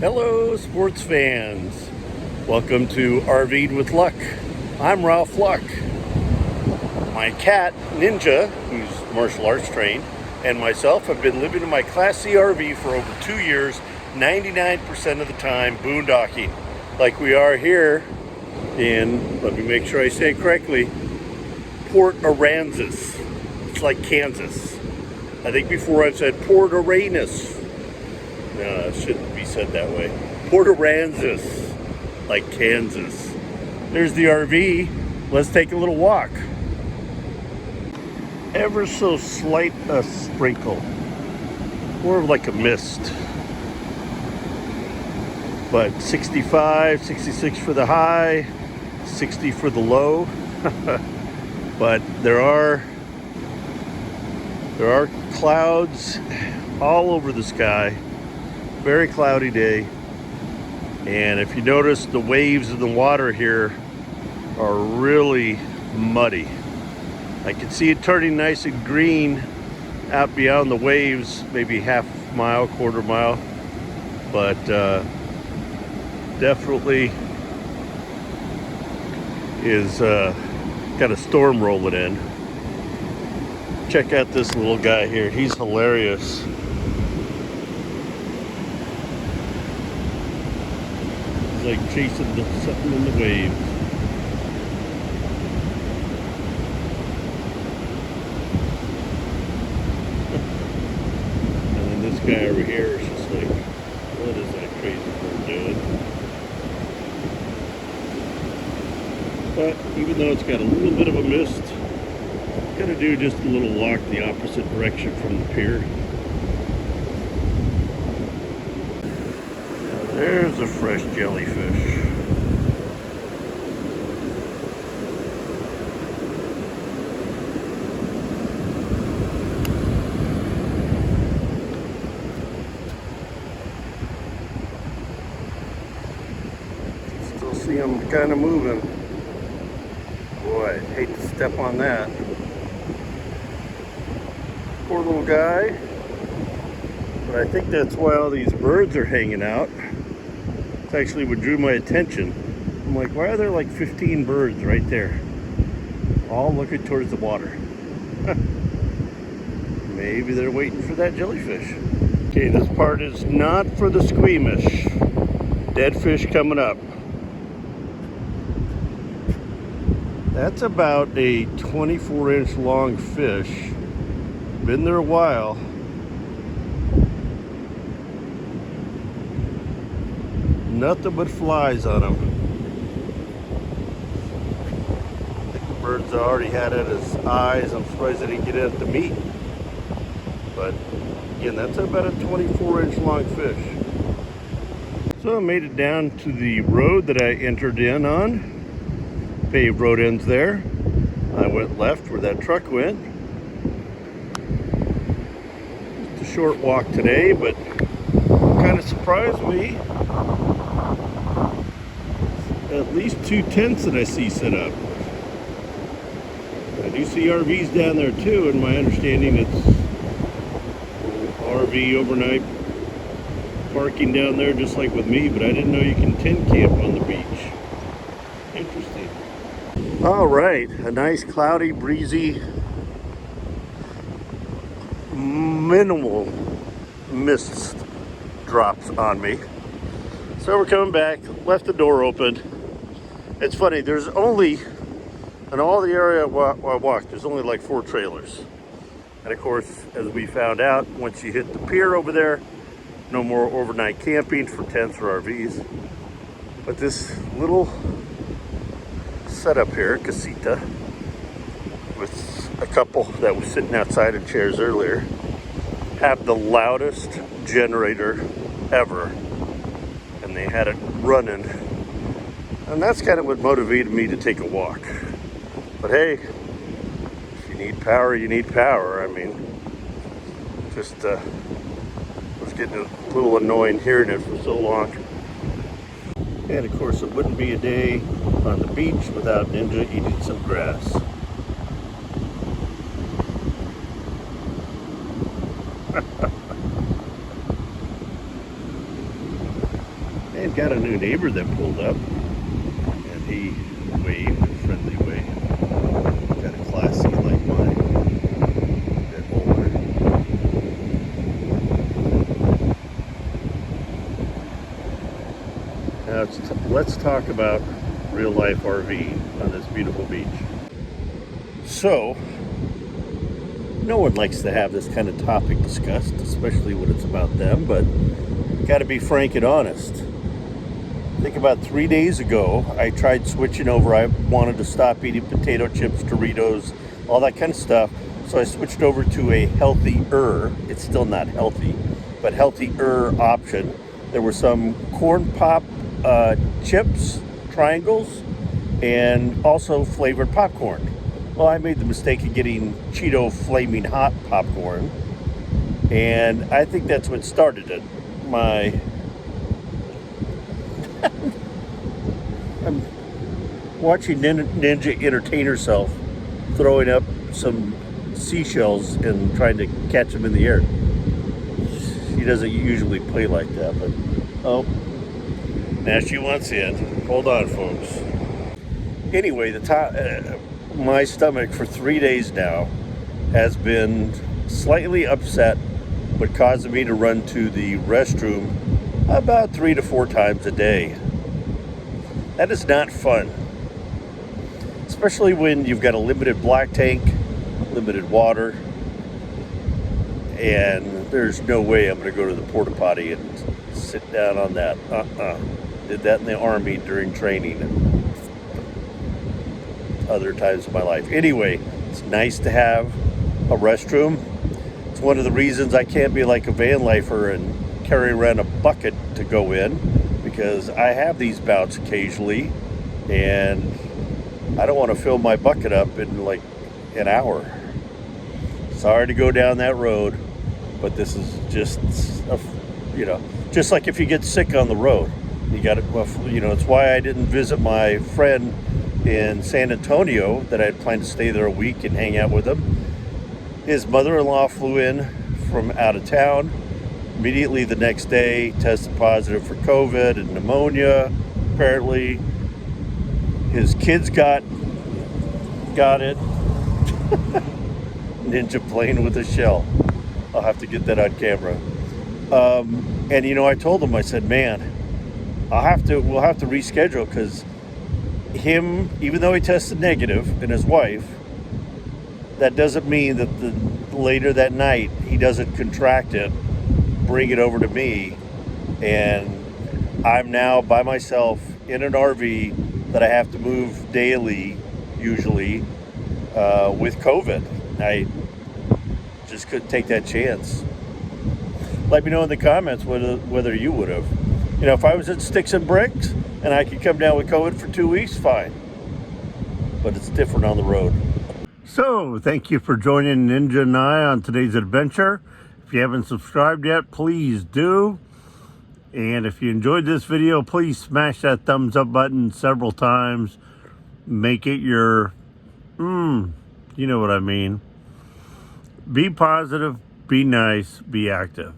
Hello, sports fans. Welcome to RV'ing with Luck. I'm Ralph Luck. My cat, Ninja, who's martial arts trained, and myself have been living in my Class C RV for over 2 years, 99% of the time boondocking, like we are here in, let me make sure I say it correctly, Port Aransas. It's like Kansas. I think before I've said Port Aransas. No, it shouldn't be said that way. Port Aransas, like Kansas. There's the RV. Let's take a little walk. Ever so slight a sprinkle, more of like a mist. But 65, 66 for the high, 60 for the low. But there are clouds all over the sky. Very cloudy day, and if you notice, the waves in the water here are really muddy. I can see it turning nice and green out beyond the waves, maybe half mile, quarter mile, but definitely is got a storm rolling in. Check out this little guy here. He's hilarious. Like chasing something in the waves. And then this guy over here is just like, what is that crazy bird doing? But even though it's got a little bit of a mist, gotta do just a little walk the opposite direction from the pier. There's a fresh jellyfish. Still see them kind of moving. Boy, I'd hate to step on that. Poor little guy. But I think that's why all these birds are hanging out. Actually what drew my attention. I'm like, why are there like 15 birds right there, all looking towards the water? Maybe they're waiting for that jellyfish. Okay, this part is not for the squeamish. Dead fish coming up. That's about a 24-inch long fish. Been there a while. Nothing but flies on him. I think the birds already had it as eyes. I'm surprised they didn't get it at the meat. But again, that's about a 24-inch long fish. So I made it down to the road that I entered in on. Paved road ends there. I went left where that truck went. Just a short walk today, but kind of surprised me. At least 2 tents that I see set up. I do see RVs down there too, and my understanding it's RV overnight parking down there just like with me, but I didn't know you can tent camp on the beach. Interesting. All right, a nice cloudy, breezy, minimal mist drops on me. So we're coming back, left the door open. It's funny, there's only, in all the area I walked, there's only like 4 trailers. And of course, as we found out, once you hit the pier over there, no more overnight camping for tents or RVs. But this little setup here, casita, with a couple that was sitting outside in chairs earlier, have the loudest generator ever. And they had it running. And that's kind of what motivated me to take a walk. But hey, if you need power, you need power. I mean, just was getting a little annoying hearing it for so long. And of course, it wouldn't be a day on the beach without Ninja eating some grass. I've got a new neighbor that pulled up, and he waved, a friendly wave. Got a classy like mine, a bit older. Now let's talk about real life RV on this beautiful beach. So, no one likes to have this kind of topic discussed, especially when it's about them, but got to be frank and honest. I think about 3 days ago, I tried switching over. I wanted to stop eating potato chips, Doritos, all that kind of stuff. So I switched over to a healthier, it's still not healthy, but healthier option. There were some corn pop chips, triangles, and also flavored popcorn. Well, I made the mistake of getting Cheeto Flaming Hot popcorn, and I think that's what started it. I'm watching Ninja entertain herself, throwing up some seashells and trying to catch them in the air. She doesn't usually play like that, but oh, now she wants in. Hold on, folks. Anyway, my stomach for 3 days now has been slightly upset, but causing me to run to the restroom about 3 to 4 times a day. That is not fun, especially when you've got a limited black tank, limited water, and there's no way I'm going to go to the porta potty and sit down on that. Did that in the Army during training and other times of my life. Anyway, it's nice to have a restroom. It's one of the reasons I can't be like a van lifer and carry around a bucket to go in, because I have these bouts occasionally and I don't want to fill my bucket up in like an hour. Sorry to go down that road, but this is just just like if you get sick on the road, you got it. Well, it's why I didn't visit my friend in San Antonio that I had planned to stay there a week and hang out with him. His mother-in-law flew in from out of town. Immediately the next day, tested positive for COVID and pneumonia. Apparently, his kids got it. Ninja playing with a shell. I'll have to get that on camera. And I told him, I said, man, we'll have to reschedule, because him, even though he tested negative, and his wife, that doesn't mean that later that night he doesn't contract it, bring it over to me, and I'm now by myself in an RV that I have to move daily, usually, with COVID. I just couldn't take that chance. Let me know in the comments whether you would have. If I was at Sticks and Bricks and I could come down with COVID for 2 weeks, fine. But it's different on the road. So, thank you for joining Ninja and I on today's adventure. If you haven't subscribed yet, please do. And if you enjoyed this video, please smash that thumbs up button several times. Make it your, you know what I mean. Be positive, be nice, be active.